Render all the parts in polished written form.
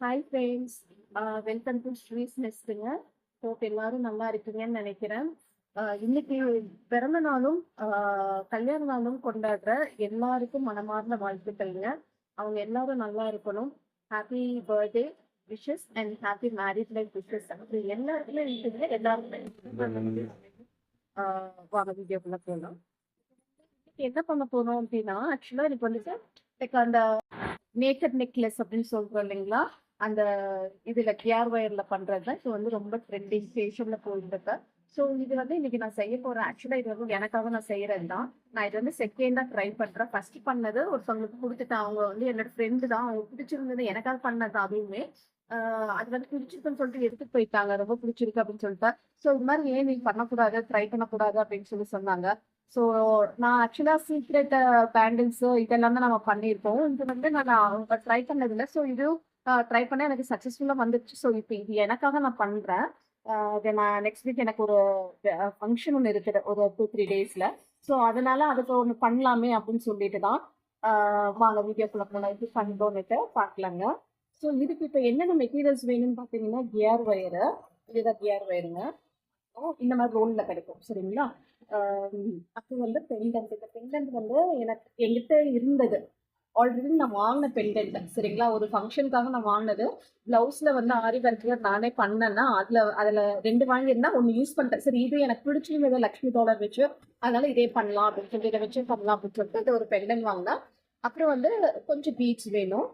Hi friends, welcome to Stree's நெஸ்ட்டுங்க. Hope எல்லாரும் நல்லா இருக்கீங்கன்னு நினைக்கிறேன். இன்னைக்கு பிறந்த நாளும் கல்யாண நாளும் கொண்டாடுற எல்லாருக்கும் மனமார்ந்த வாழ்த்துக்கள்ங்க. அவங்க எல்லாரும் நல்லா இருக்கணும். Happy birthday wishes and happy married life wishes. அப்படி எல்லாருக்குமே இருக்குங்க. எல்லாருமே வாங்க வீடியோக்குள்ள போகலாம். என்ன பண்ண போறோம் அப்படின்னா, ஆக்சுவலா எனக்கு வந்துட்டு லைக் அந்த நேக்கட் நெக்லஸ் அப்படின்னு சொல்றோம் இல்லைங்களா, அந்த இதுல கியார் வயர்ல பண்றது தான். இது வந்து ரொம்ப ட்ரெண்டிங் ஃபேஷன்ல போயிட்டு. ஸோ இது வந்து இன்னைக்கு நான் செய்ய போறேன். ஆக்சுவலா இது வந்து எனக்காக நான் செய்யறது தான். நான் இது வந்து செகண்டா ட்ரை பண்றேன். ஃபர்ஸ்ட் பண்ணது ஒருத்தவங்களுக்கு கொடுத்துட்டேன். அவங்க வந்து என்னோட ஃப்ரெண்டு தான். அவங்க பிடிச்சிருந்தது, எனக்காக பண்ணது அதுவுமே. அது வந்து பிடிச்சிருக்குன்னு சொல்லிட்டு எடுத்துட்டு போயிட்டாங்க. ரொம்ப பிடிச்சிருக்கு அப்படின்னு சொல்லிட்டு. ஸோ இது மாதிரி ஏன் நீ பண்ணக்கூடாது, ட்ரை பண்ணக்கூடாது அப்படின்னு சொல்லி சொன்னாங்க. ஸோ நான் ஆக்சுவலா சீக்ரெட் பேண்டில்ஸ் இதெல்லாம் தான் நம்ம பண்ணியிருக்கோம். இது வந்து நான் ட்ரை பண்ணதில்லை. ஸோ இது ட்ரை பண்ண எனக்கு சக்ஸஸ்ஃபுல்லாக வந்துடுச்சு. ஸோ இப்போ இது எனக்காக நான் பண்ணுறேன். நான் நெக்ஸ்ட் வீக் எனக்கு ஒரு ஃபங்க்ஷன் ஒன்று இருக்குது, ஒரு 2-3 டேஸில். ஸோ அதனால அதுக்கு ஒன்று பண்ணலாமே அப்படின்னு சொல்லிட்டு தான் வாங்க வீடியோக்குள்ள போனால் இது பண்ணுறோன்னுட்டு பார்க்கலாங்க. ஸோ இதுக்கு இப்போ என்னென்ன மெட்டீரியல்ஸ் வேணும்னு பார்த்தீங்கன்னா, கியர் ஒயரு, இதுதான் கியர் ஒயருங்க. இந்த மாதிரி ரோல்ல கிடைக்கும், சரிங்களா. அப்போ வந்து பெண்டன்ட், இந்த பெண்டன்ட் வந்து எனக்கு எங்கிட்ட இருந்தது ஆல்ரெடி. நான் வாங்கின பெண்டன்ட், சரிங்களா. ஒரு ஃபங்க்ஷனுக்காக நான் வாங்கினது. பிளவுஸ்ல வந்து ஆரி ஒர்க்கு நானே பண்ணேன்னா அதுல 2 வாங்கியிருந்தா 1 யூஸ் பண்ணிட்டேன். சரி, இது எனக்கு பிடிச்சிருந்தது லக்ஷ்மி டாலர் வச்சு, அதனால இதே பண்ணலாம் அப்படின்னு சொல்லி இதை வச்சு பண்ணலாம் அப்படின்னு சொல்லிட்டு இது ஒரு பெண்டன்ட் வாங்கினேன். அப்புறம் வந்து கொஞ்சம் பீட்ஸ் வேணும்.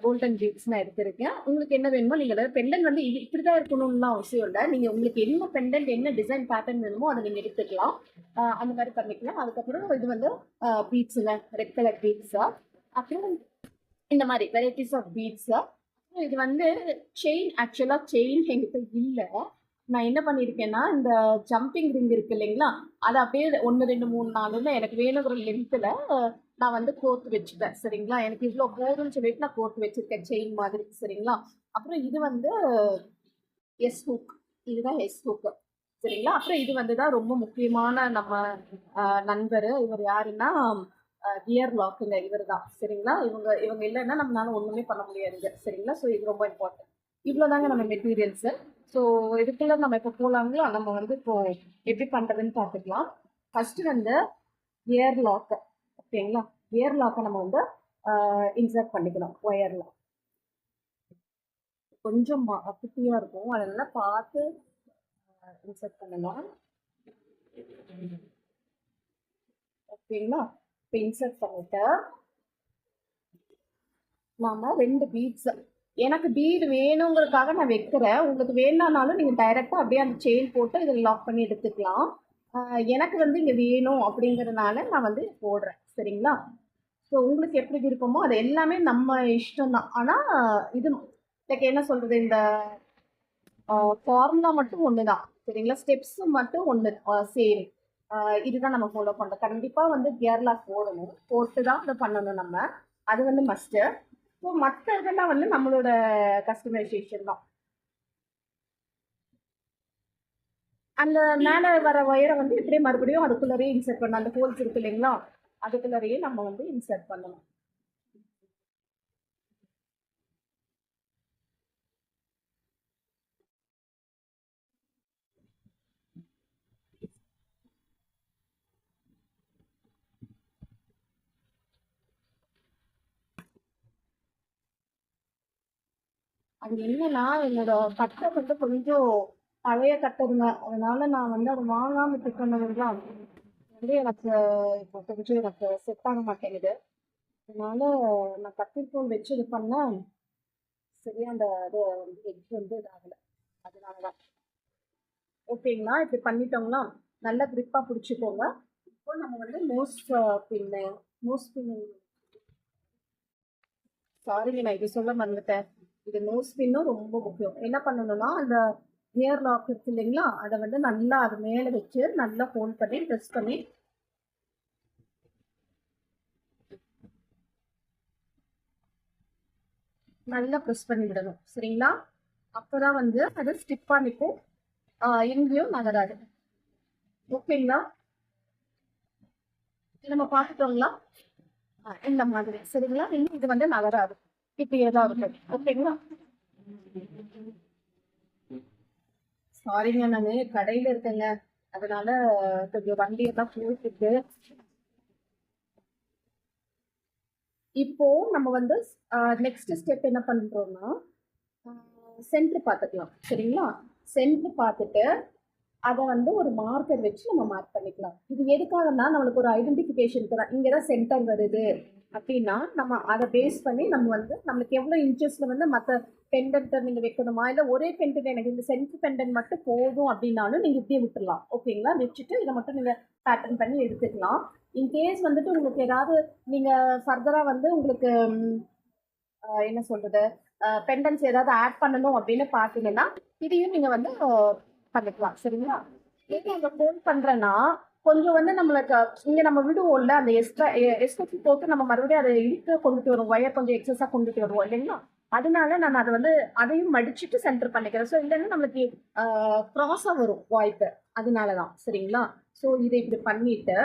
கோல்டன் பீட்ஸ் நான் எடுத்திருக்கேன். உங்களுக்கு என்ன வேணுமோ நீங்க பெண்டன்ட் வந்து இது இப்படிதான் இருக்கணும்னு அவசியம் இல்லை. நீங்க உங்களுக்கு என்ன பெண்டன்ட், என்ன டிசைன் பேட்டர்ன் வேணுமோ அதை நீங்க எடுத்துக்கலாம். அந்த மாதிரி பண்ணிக்கலாம். அதுக்கப்புறம் இது வந்து பீட்ஸுங்க, ரெட் கலர் பீட்ஸா. அப்புறம் இந்த மாதிரி வெரைட்டிஸ் ஆஃப் பீட்ஸ். இது வந்து செயின், ஆக்சுவலா செயின் எங்கிட்ட இல்லை. நான் என்ன பண்ணியிருக்கேன்னா, இந்த ஜம்பிங் ரிங் இருக்கு இல்லைங்களா, அதை அப்படியே 1 2 3 4 எனக்கு வேணுங்கிற லென்த்தில் நான் வந்து கோர்த்து வச்சுட்டேன், சரிங்களா. எனக்கு இவ்வளோ போதும்னு சொல்லிட்டு நான் கோர்த்து வச்சிருக்கேன் செயின் மாதிரி, சரிங்களா. அப்புறம் இது வந்து எஸ் ஹூக், இதுதான் எஸ் ஹூக், சரிங்களா. அப்புறம் இது வந்து தான் ரொம்ப முக்கியமான நம்ம நண்பர். இவர் யாருன்னா கியர் லாக்குங்க, இவர் தான், சரிங்களா. இவங்க இல்லைன்னா நம்மளால ஒண்ணுமே பண்ண முடியாதுங்க, சரிங்களா. ஸோ இது ரொம்ப இம்பார்ட்டன்ட். இவ்வளோதாங்க நம்ம மெட்டீரியல்ஸ். ஸோ இதுக்குள்ள நம்ம இப்போ போலாங்களா. நம்ம வந்து இப்போ எப்படி பண்றதுன்னு பார்த்துக்கலாம். ஃபர்ஸ்ட் வந்து கியர் லாக், ஓகேங்களா. கியர் லாக்கை நம்ம வந்து இன்சர்ட் பண்ணிக்கணும் ஒயர்ல. கொஞ்சம் குட்டியா இருக்கும், அதனால பார்த்து இன்சர்ட் பண்ணலாம், ஓகேங்களா. இப்போ இன்சர்ட் பண்ணிட்டு நாம 2 பீட்ஸ், எனக்கு பீடு வேணுங்கிறதுக்காக நான் வைக்கிறேன். உங்களுக்கு வேணானாலும் நீங்க டைரக்டா அப்படியே அந்த செயின் போட்டு இதில் லாக் பண்ணி எடுத்துக்கலாம். எனக்கு வந்து இங்க வேணும் அப்படிங்கறதுனால நான் வந்து போடுறேன், சரிங்களா. ஸோ உங்களுக்கு எப்படி விருப்பமோ அது எல்லாமே நம்ம இஷ்டம் தான். ஆனா இது லைக் என்ன சொல்றது, இந்த ஃபார்முலா மட்டும் ஒண்ணுதான், சரிங்களா. ஸ்டெப்ஸ் மட்டும் ஒண்ணு சேம். இதுதான் நம்ம ஃபாலோ பண்றோம். கண்டிப்பா வந்து கியர் லாக் போடணும், போட்டு தான் அதை பண்ணணும் நம்ம. அது வந்து மஸ்ட். ஸோ மற்ற இதெல்லாம் வந்து நம்மளோட கஸ்டமைசேஷன் தான். அந்த மேலே வர ஒயரை வந்து இப்படியே மறுபடியும் அதுக்குள்ளரையே இன்சர்ட் பண்ணணும். அந்த ஹோல்ஸ் இருக்கு இல்லைங்களா, அதுக்குள்ளரையே நம்ம வந்து இன்சர்ட் பண்ணணும். அது என்னன்னா, என்னோட கட்டை வந்து கொஞ்சம் பழைய கட்டருங்க. அதனால நான் வந்து அதை வாங்காம விட்டுருக்கேன். வந்து எனக்கு இப்போ கொஞ்சம் எனக்கு செட் ஆக மாட்டேங்குது. அதனால நான் கத்திரிக்கோள் வச்சு இது பண்ண சரியா அந்த இது எக் வந்து இதாகல. அதனாலதான். ஓகேங்களா, இப்படி பண்ணிட்டோங்களா, நல்லா கிரிப்பா பிடிச்சிக்கோங்க. இப்போ நம்ம வந்து நோஸ் பின், சாரிங்க நான் இது சொல்ல மறந்துட்டேன். இது நோஸ் பின்னும் ரொம்ப முக்கியம். என்ன பண்ணணும்னா, அந்த கியர் லாக் இருக்கு இல்லைங்களா, அதை வந்து நல்லா அது மேலே வச்சு நல்லா ஹோல்ட் பண்ணி ப்ரெஸ் பண்ணி நல்லா ப்ரெஸ் பண்ணி விடணும், சரிங்களா. அப்பதான் வந்து அது ஸ்டிப்பா நிற்கும், எங்கேயும் நகராது. ஓகேங்களா, நம்ம பார்த்துட்டோங்களா. இந்த மாதிரி, சரிங்களா. இன்னும் இது வந்து நகராது, இப்படியே தான் இருக்கும், ஓகேங்களா. சாரிங்க, நானு கடையில இருக்கேங்க. அதனால கொஞ்சம் வண்டியெல்லாம் போயிட்டு இப்போ நம்ம வந்து நெக்ஸ்ட் ஸ்டெப் என்ன பண்றோம்னா, சென்டர் பார்த்துக்கலாம். சரிங்களா? சென்டர் பார்த்துட்டு அத வந்து ஒரு மார்க்கர் வச்சு நம்ம மார்க் பண்ணிக்கலாம். இது எதுக்காகன்னா, நம்மளுக்கு ஒரு ஐடென்டிஃபிகேஷனுக்கு தான். இங்க தான் சென்டர் வருது அப்டின்னா, நம்ம அத பேஸ் பண்ணி நம்ம வந்து நம்மளுக்கு எவ்வளோ இன்ச்சஸ்ல வந்து மத்த பெண்டன்ட்ட நீங்க வைக்கணுமா? இல்ல ஒரே பெண்டன்ட் எனக்கு இந்த சென்டர் பெண்டன்ட் மட்டும் போதும் அப்டின்னாலும் நீங்க இப்படியே விட்டுறலாம். ஓகேங்களா? வச்சுட்டு இத மட்டும் நீங்க பேட்டர்ன் பண்ணி எடுத்துக்கலாம். இன்கேஸ் வந்துட்டு உங்களுக்கு ஏதாவது நீங்க ஃபர்தரா வந்து உங்களுக்கு என்ன சொல்றது? பெண்டன்ட்ஸ் ஏதாவது ஆட் பண்ணணும் அப்படின்னு பார்த்தீங்கன்னா, இதையும் நீங்க வந்து பண்ணிக்கலாம். சரிங்களா? ஏன் அங்க ஃபோன் பண்றேன்னா, கொஞ்சம் வந்து நம்மளுக்கு இங்க நம்ம விடுவோம்ல, அந்த எஸ்டிபி போட்டு நம்ம மறுபடியும் அத இழுத்து கொண்டுட்டு வருவோம். ஒயர் கொஞ்சம் எக்ஸஸா கொண்டுட்டு வருவோம் இல்லைங்களா? அதனால நான் அத வந்து அதையும் மடிச்சுட்டு சென்டர் பண்ணிக்கிறேன். ஸோ இல்லன்னா நம்மளுக்கு கிராஸா வரும் வாய்ப்பு. அதனால தான். சரிங்களா? ஸோ இத இப்படி பண்ணிட்டு,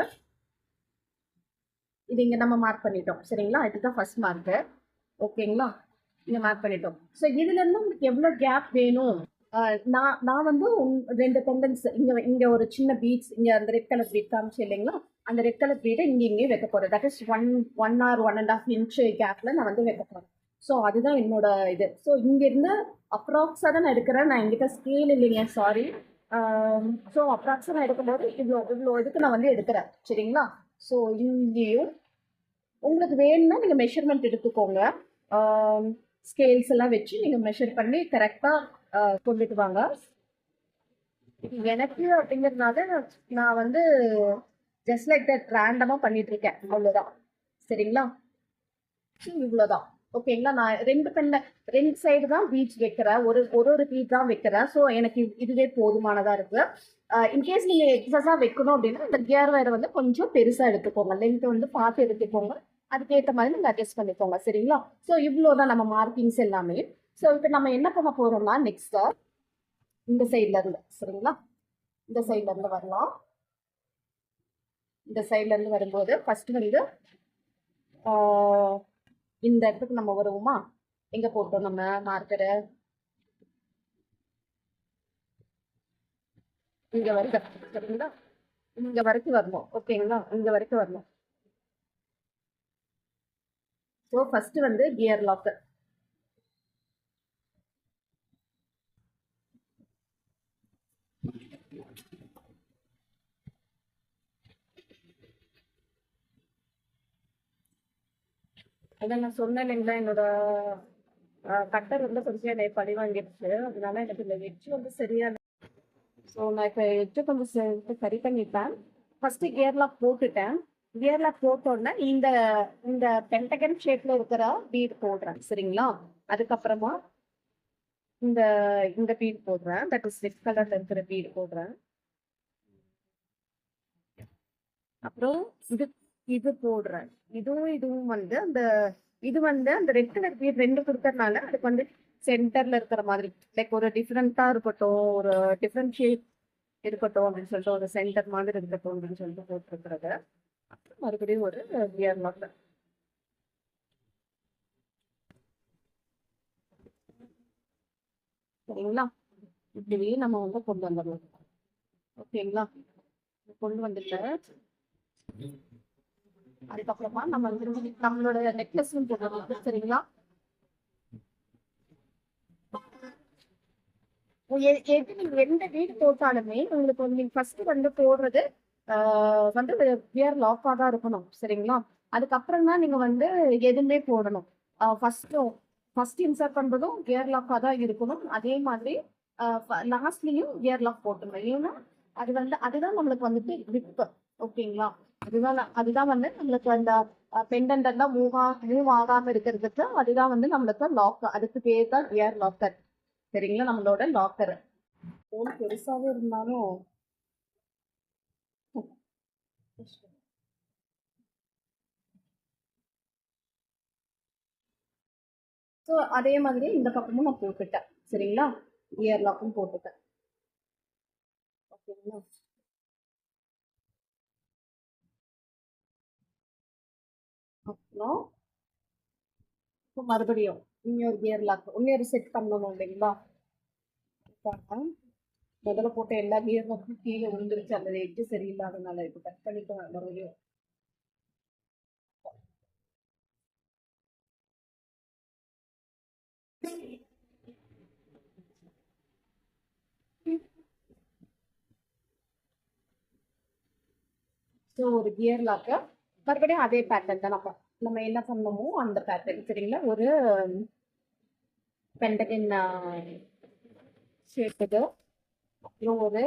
இது இங்க நம்ம மார்க் பண்ணிட்டோம். சரிங்களா? இதுதான் ஃபர்ஸ்ட் மார்க்கு. ஓகேங்களா? இங்க மார்க் பண்ணிட்டோம். ஸோ இதுல இருந்து உங்களுக்கு எவ்வளவு கேப் வேணும்? நான் நான் வந்து 2 பெண்டன்ஸ் இங்க இங்க ஒரு சின்ன பீட்ஸ் இங்க அந்த ரெட் கலர் பீட் காமிச்சு இல்லைங்களா? அந்த ரெட் கலர் பீட இங்க இங்கேயும் வைக்க போறேன். தட் இஸ் 1 ஆர் 1.5 இன்ச் கேப்ல நான் வந்து வைக்க போறேன். ஸோ அதுதான் என்னோட இது. ஸோ இங்க இருந்து அப்ராக்ஸா தான் நான் எடுக்கிறேன். நான் என்கிட்ட ஸ்கேல் இல்லைங்க, சாரி. ஸோ அப்ராக்ஸா நான் எடுக்கும்போது இவ்வளோ இதுக்கு நான் வந்து எடுக்கிறேன். சரிங்களா? ஸோ இங்கேயும் உங்களுக்கு வேணும்னா நீங்க மெஷர்மெண்ட் எடுத்துக்கோங்க. ஸ்கேல்ஸ் எல்லாம் வச்சு நீங்க மெஷர் பண்ணி கரெக்டா கொண்டுட்டு வாங்க. எனக்கு அப்படிங்கிறதுனால நான் வந்து ஜஸ்ட் லைக் தட் ரேண்டமா பண்ணிட்டு இருக்கேன். அவ்வளவுதான். சரிங்களா? இவ்வளவுதான். ஓகேங்களா? நான் ரெண்டு சைடு தான் பீச் வைக்கிறேன். ஒரு ஒரு பீச் தான் வைக்கிறேன். ஸோ எனக்கு இதுவே போதுமானதா இருக்கு. இன்கேஸ் நீங்க எக்ஸஸா வைக்கணும் அப்படின்னா இந்த கியர் வயரை வந்து கொஞ்சம் பெருசா எடுத்துக்கோங்க. லென்த் வந்து பார்த்து எடுத்துக்கோங்க. அதுக்கேற்ற மாதிரி நீங்க அட்ஜஸ்ட் பண்ணிக்கோங்க. சரிங்களா? ஸோ இவ்வளோதான் நம்ம மார்க்கிங்ஸ் எல்லாமே. ஸோ இப்போ நம்ம என்ன பண்ண போறோம்னா நெக்ஸ்ட் இந்த சைட்ல இருந்து, சரிங்களா? இந்த சைட்ல இருந்து வரலாம். இந்த சைட்ல இருந்து வரும்போது ஃபர்ஸ்ட் வந்து இந்த இடத்துக்கு நம்ம வருவோமா? எங்க போட்டோம் நம்ம மார்க்கரை? இங்க வரைக்கும். சரிங்களா? இங்க வரைக்கும் வரணும். ஓகேங்களா? இங்க வரைக்கும் வரணும். ஸோ ஃபர்ஸ்ட் வந்து கியர் லாக். அதான் நான் சொன்னேன் இல்லைங்களா, என்னோட கட்டர் வந்து கொஞ்சம் என்னை பழி வாங்கிடுச்சு. அதனால எனக்கு இந்த வெஜ் வந்து சரியா. ஸோ நான் இப்போ எட்ஜை கொஞ்சம் சரி பண்ணிட்டேன். ஃபர்ஸ்ட் கியர் லாக் போட்டுட்டேன். கியர் லாக் போட்டோடனே இந்த இந்த பென்டகன் ஷேப்ல இருக்கிற பீட் போடுறேன். சரிங்களா? அதுக்கப்புறமா இந்த இந்த பீட் போடுறேன். தட் இஸ் ரெட் கலர்ல இருக்கிற பீட் போடுறேன். அப்புறம் இது இது போடுறேன். இதுவும் வந்து அந்த இது வந்து அந்த ரெட் கலர் பீட் ரெண்டு கொடுக்கறதுனால அதுக்கு வந்து சென்டர்ல இருக்கிற மாதிரி லைக் ஒரு டிஃப்ரெண்டா இருக்கட்டும், ஒரு டிஃப்ரெண்ட் ஷேப் இருக்கட்டும் அப்படின்னு சொல்லிட்டு ஒரு சென்டர் மாதிரி இருக்கட்டும் அப்படின்னு சொல்லிட்டு போட்டிருக்கிறது. அப்புறம் மறுபடியும் ஒரு கியர் லாக். சரிங்களா? இப்படியே நம்ம வந்து கொண்டு வந்துடலாம். ஓகேங்களா? கொண்டு வந்துட்டு அதுக்கப்புறமா நம்ம வந்து நம்மளோட நெக்லஸும் போடலாம். சரிங்களா? நீங்க எந்த வீடு போட்டாலுமே உங்களுக்கு வந்து நீங்க ஃபர்ஸ்ட் வந்து போடுறது வந்து கியர் லாக்கா தான் இருக்கணும். சரிங்களா? அதுக்கப்புறம் தான் நீங்க வந்து எதுவுமே போடணும். ஃபர்ஸ்ட் இன்சர்ட் பண்றதும் கியர் லாக்கா தான் இருக்கணும். அதே மாதிரி லாஸ்ட்லயும் கியர் லாக் போட்டுருணும். ஏன்னா அது வந்து அதுதான் நம்மளுக்கு வந்துட்டு grip. ஓகேங்களா? அதுதான் வந்து நம்மளுக்கு அந்த பெண்டன்ட் எல்லாம் மூவ் ஆகாம இருக்கிறதுக்கு அதுதான் வந்து நம்மளுக்கு லாக். அதுக்கு பேர் தான் கியர் லாக்கர். சரிங்களா? நம்மளோட லாக்கர் ஃபோன் பெருசாவே இருந்தாலும் ஸோ அதே மாதிரி இந்த பக்கமும் நான் போட்டுட்டேன். சரிங்களா? இயர் லாக்கும் போட்டுட்டேன். ஓகேங்களா? அப்புறம் இப்போ மறுபடியும் இன்னொரு கியர் லாக் இன்னொரு செட் பண்ணணும் இல்லைங்களா? பாருங்க. முதல்ல போட்ட எல்லா கியர் லாக்கும் கீழே விழுந்துருச்சு. அந்த எட்ஜ் சரியில்லாதனால இப்போ கட் பண்ணிட்டு மறுபடியும். ஸோ ஒரு கியர் லாக்கு மறுபடியும் அதே பேட்டர்ன் தான் நம்ம என்ன பண்ணணுமோ அந்த பேட்டர்ன் சரிங்களா? ஒரு பெண்டகன் ஷேப்புக்கு அப்புறம் ஒரு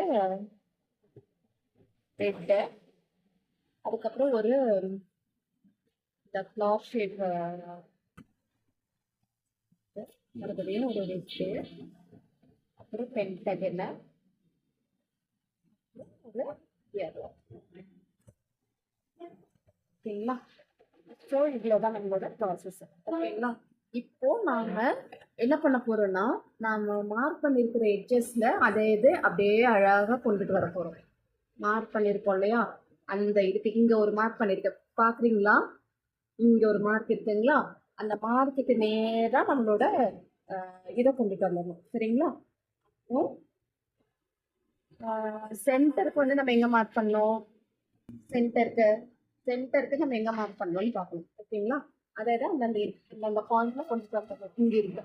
ரெட்டு அதுக்கப்புறம் ஒரு இந்த கிளாத் ஷேப் மறுபடியும் ஒரு ரெட்டு அப்புறம் பெண்டகன் ஒரு கியர் லாக் ஓகேங்களா? ஸோ இவ்வளோதான் நம்மளோட ப்ராசஸ் ஓகேங்களா? இப்போ நாம என்ன பண்ண போறோம்னா நாம மார்க் பண்ணிருக்கிற எட்ஜஸ்ல அதே இது அப்படியே அழகா கொண்டுட்டு வர போறோம். மார்க் பண்ணிருக்கோம் இல்லையா? அந்த இதுக்கு இங்க ஒரு மார்க் பண்ணிருக்க பாக்குறீங்களா? இங்க ஒரு மார்க் இருக்குங்களா? அந்த மார்க்குக்கு நேரா நம்மளோட இதை கொண்டுட்டு வந்துடணும் சரிங்களா? சென்டருக்கு வந்து நம்ம எங்க மார்க் பண்ணோம்? சென்டருக்கு நம்ம எங்க மார்க் பண்ணோம்னு பார்க்கணும் ஓகேங்களா? அதாவது அந்த பாயிண்ட்ல கொண்டு வரணும். இங்க இருக்கு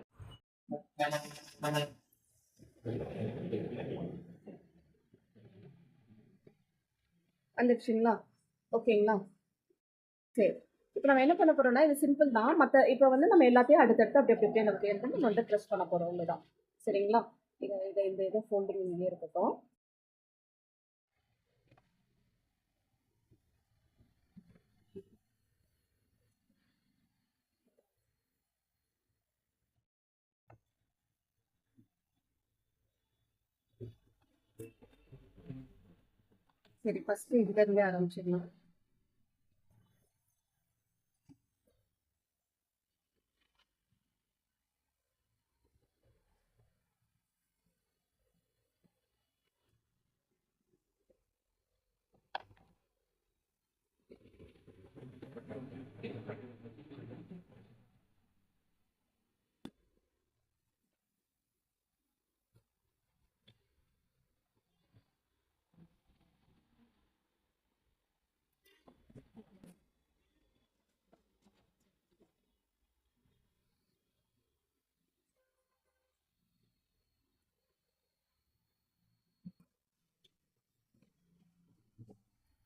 வந்துருச்சுங்களா? ஓகேங்களா? சரி இப்போ நம்ம என்ன பண்ண போறோம்னா இது சிம்பிள் தான். மற்ற இப்போ வந்து நம்ம எல்லாத்தையும் அடுத்தடுத்து அப்படி அப்படி அப்படியே நம்ம தேர்ந்து நம்ம வந்து ப்ரெஸ் பண்ண போறோம் அவ்வளோதான் சரிங்களா? இந்த இதை ஃபோல்டிங் இங்கே இருக்கட்டும். சரி ஃபர்ஸ்ட் இதுல இருந்தே ஆரம்பிச்சிடலாம்.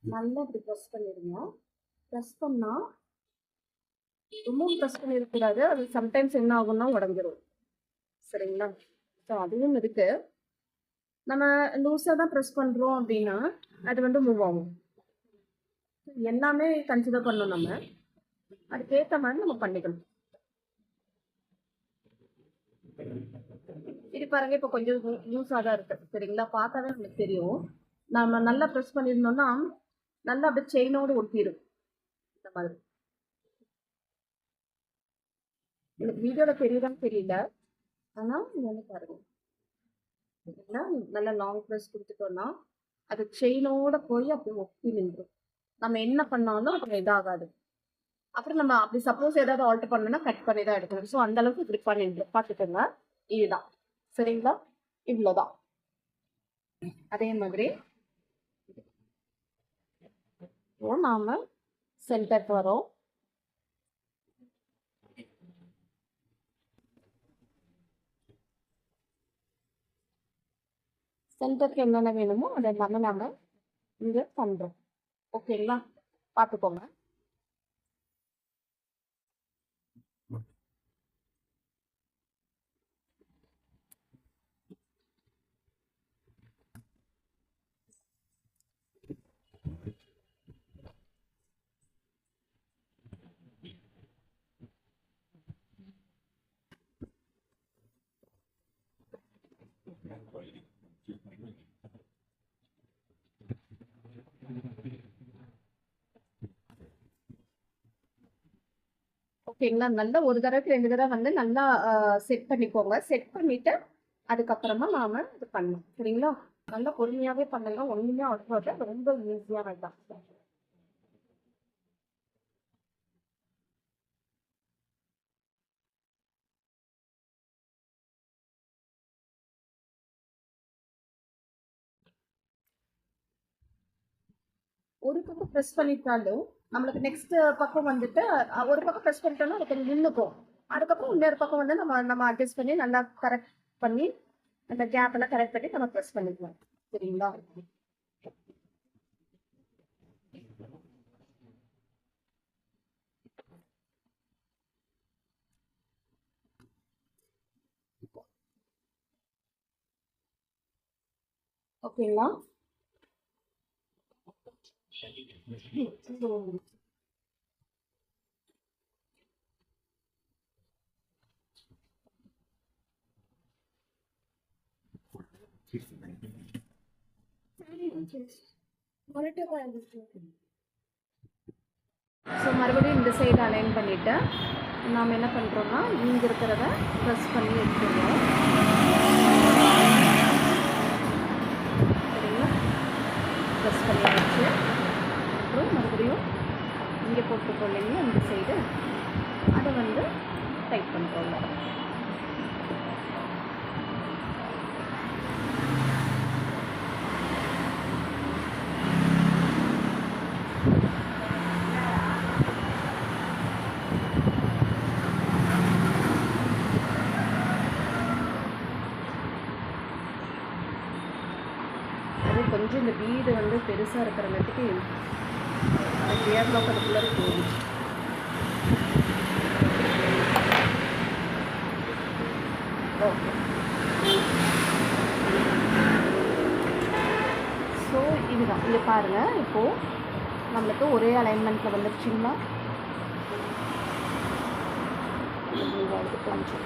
நல்லா இப்படி ப்ரெஸ் பண்ணிடுங்க. ப்ரெஸ் பண்ணா ரொம்பவும் ப்ரெஸ் பண்ணிடக்கூடாது. அது சம்டைம்ஸ் என்ன ஆகும்னா உடஞ்சிரும் சரிங்களா? ஸோ அதுவும் இருக்கு. நம்ம லூஸாக தான் ப்ரெஸ் பண்ணுறோம் அப்படின்னா அது வந்து மூவ் ஆகும். எல்லாமே கன்சிடர் பண்ணணும். நம்ம அதுக்கேற்ற மாதிரி நம்ம பண்ணிக்கணும். இது பாருங்க இப்போ கொஞ்சம் லூஸாக தான் இருக்கு சரிங்களா? பார்த்தாவே நமக்கு தெரியும். நம்ம நல்லா ப்ரெஸ் பண்ணியிருந்தோம்னா நல்லா அப்படியே செயினோடு ஒட்டிடும் இந்த மாதிரி. எனக்கு வீடியோவில் தெரியுதான்னு தெரியல, ஆனால் வந்து பாருங்க நல்லா லாங் ப்ரெஸ் கொடுத்துட்டோம்னா அது செயினோட போய் அப்படி ஒட்டி நின்றுடும். நம்ம என்ன பண்ணாலும் அப்புறம் இதாகாது. அப்புறம் நம்ம அப்படி சப்போஸ் ஏதாவது ஆல்டர் பண்ணணும்னா கட் பண்ணி தான் எடுக்கணும். ஸோ அந்த அளவுக்கு இப்படி பண்ணிட்டு பார்த்துக்கோங்க. இதுதான் சரிங்களா? இவ்வளோதான். அதே மாதிரி நாம சென்டருக்கு வரோம். சென்டருக்கு என்னென்ன வேணுமோ அதை எல்லாமே நாம இங்க பண்றோம் ஓகேங்களா? பார்த்துக்கோங்க. ஓகேங்களா? நல்லா ஒரு தடவைக்கு 2 தடவை வந்து நல்லா செட் பண்ணிக்கோங்க. செட் பண்ணிட்டு அதுக்கப்புறமா நாம இது பண்ணணும் சரிங்களா? நல்லா பொறுமையாவே பண்ணுங்க. ஒண்ணுமே ஆகாது. ரொம்ப ஈஸியானதுதான். ஒரு பக்கம் ப்ரெஸ் பண்ணிட்டாலும் நம்மளுக்கு நெக்ஸ்ட் பக்கம் வந்துட்டு ஒரு பக்கம் ப்ரெஸ் பண்ணிட்டோம்னா அது கொஞ்சம் நின்றுக்கும். அதுக்கப்புறம் இன்னொரு பக்கம் வந்து நம்ம நம்ம அட்ஜஸ்ட் பண்ணி நல்லா கரெக்ட் பண்ணி அந்த கேப் எல்லாம் கரெக்ட் பண்ணி நம்ம ப்ரெஸ் பண்ணிக்கலாம். சரிங்களா? ஓகேங்களா? ஸோ மறுபடியும் இந்த சைடு அலைன் பண்ணிவிட்டு நாம் என்ன பண்ணுறோம்னா இங்கே இருக்கிறத ப்ரெஸ் பண்ணி எடுத்துடுவோம். சரிங்களா? ப்ரெஸ் பண்ணி வச்சு அப்புறம் மறுபடியும் இங்கே போட்டுருக்கோம் இல்லைங்களா இந்த சைடு, அதை வந்து டைட் பண்ணுறோம். கொஞ்சம் இந்த வீடு வந்து பெருசாக இருக்கிறங்காட்டிக்கு அந்த கியர் லாக் அதுக்குள்ளே போகுது. ஓகே, ஸோ இதுதான். இங்கே பாருங்கள், இப்போது நம்மளுக்கு ஒரே அலைன்மெண்ட்டில் வந்துருச்சுங்களா? கொஞ்சம்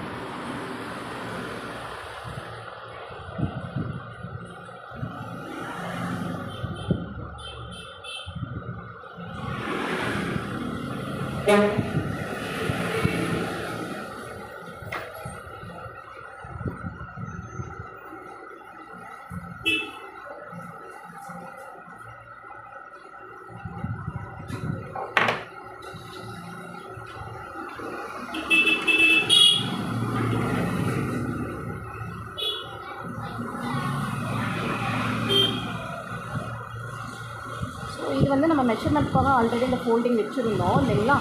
இது வந்து நம்ம மெஷர்மெண்ட்காக ஆல்ரெடி இந்த ஃபோல்டிங் வச்சுருந்தோம் இல்லைங்களா?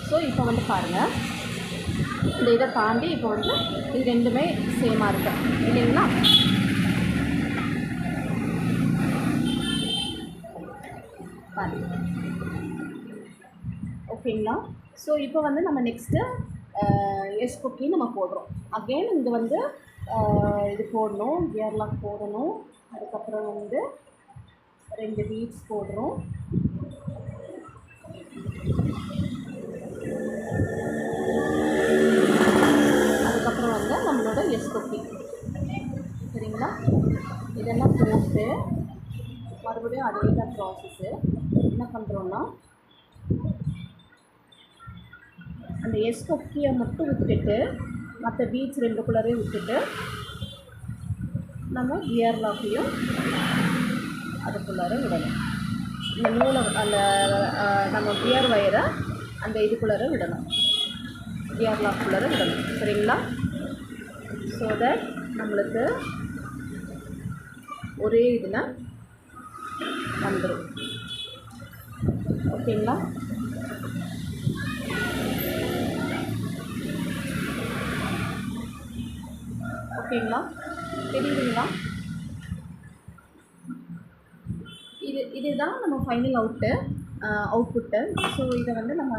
ஸோ இப்போ வந்து பாருங்கள், இந்த இதை தாண்டி இப்போ வந்து இது ரெண்டுமே சேமாக இருக்கு இல்லைங்களா? பாருங்க, ஓகேங்களா? ஸோ இப்போ வந்து நம்ம நெக்ஸ்ட்டு எஸ் குக்கி நம்ம போடுறோம். அகெயின் இங்கே வந்து இது போடணும், கியர் லாக் போடணும். அதுக்கப்புறம் வந்து 2 பீட்ஸ் போடுறோம். அதுக்கப்புறம் வந்து நம்மளோட எஸ் குக்கி. சரிங்களா? இதெல்லாம் போட்டு மறுபடியும் அதே தான் ப்ராசஸ்ஸு. என்ன பண்ணுறோன்னா அந்த எஸ் குக்கியை மட்டும் விட்டுட்டு மற்ற பீட்ஸ் 2 விட்டுட்டு நம்ம கியர் லாக்கையும் அதுக்குள்ளார விடணும். இந்த நூலை அந்த நம்ம கியர் வயரை அந்த இதுக்குள்ளார விடணும், கியர் லாக்குள்ளார விடணும். சரிங்களா? ஸோ தட் நம்மளுக்கு ஒரே இதில் வந்துடும். ஓகேங்களா? ஓகேங்களா? தெரியுதுங்களா? இதுதான் நம்ம ஃபைனல் அவுட்புட்டு. ஸோ இதை வந்து நம்ம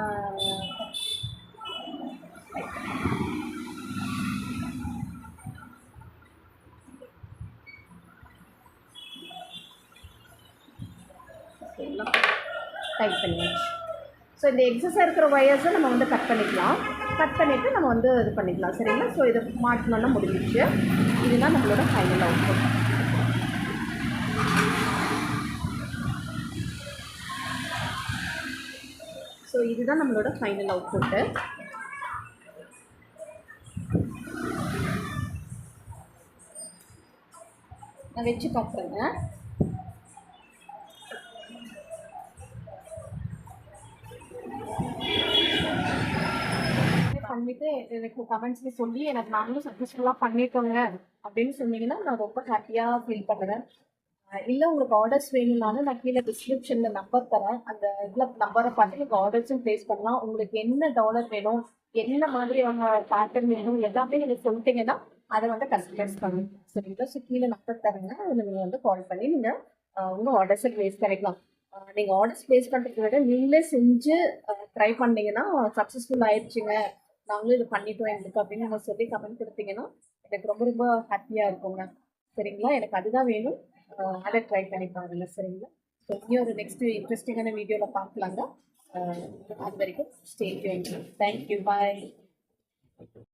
ஓகேங்களா டைப் பண்ணியாச்சு. ஸோ இந்த எக்ஸஸாக இருக்கிற ஒயர்ஸை நம்ம வந்து கட் பண்ணிக்கலாம். கட் பண்ணிவிட்டு நம்ம வந்து இது பண்ணிக்கலாம். சரிங்களா? ஸோ இதை மாட்டினோன்னா முடிஞ்சிச்சு. இதுதான் நம்மளோட ஃபைனல் அவுட்புட். ஸோ இதுதான் நம்மளோட ஃபைனல் அவுட்புட்டு. நான் வச்சு காட்டுறேங்க. பண்ணிவிட்டு எனக்கு கமெண்ட்ஸில் சொல்லி எனக்கு நாங்களும் சக்ஸஸ்ஃபுல்லாக பண்ணிட்டோங்க அப்படின்னு சொன்னீங்கன்னா நான் ரொம்ப ஹாப்பியாக ஃபீல் பண்ணுவேன். இல்லை உங்களுக்கு ஆர்டர்ஸ் வேணும்னாலும் நான் கீழே டிஸ்கிரிப்ஷனில் நம்பர் தரேன். அந்த இதில் நம்பரை பார்த்து நீங்கள் ஆர்டர்ஸும் ப்ளேஸ் பண்ணலாம். உங்களுக்கு என்ன டாலர் வேணும், என்ன மாதிரியான பேட்டர்ன் வேணும் எல்லாமே நீங்கள் சொல்லிட்டீங்கன்னா அதை வந்து கஸ்டமைஸ் பண்ணுங்க. சரிங்களா? ஸோ கீழே நம்பர் தரேங்க. அதில் நீங்கள் வந்து கால் பண்ணி நீங்கள் உங்கள் ஆர்டர்ஸை ப்ளேஸ் பண்ணிக்கலாம். நீங்கள் ஆர்டர்ஸ் ப்ளேஸ் பண்ணுறதுக்கு விட நீங்களே செஞ்சு ட்ரை பண்ணீங்கன்னா சக்ஸஸ்ஃபுல் ஆயிடுச்சுங்க, நாங்களும் இது பண்ணிட்டோம் எங்களுக்கு அப்படின்னு நீங்கள் சொல்லி கமெண்ட் கொடுத்தீங்கன்னா எனக்கு ரொம்ப ரொம்ப ஹாப்பியாக இருக்குங்க. சரிங்களா? எனக்கு அதுதான் வேணும். அதை ட்ரை பண்ணி பாருங்க. சரிங்களா? ஸோ இனி ஒரு நெக்ஸ்ட் இன்ட்ரெஸ்டிங்கான வீடியோவில் பார்க்கலாங்க. அது வரைக்கும் ஸ்டே டியூன்ட். தேங்க்யூ. பாய்.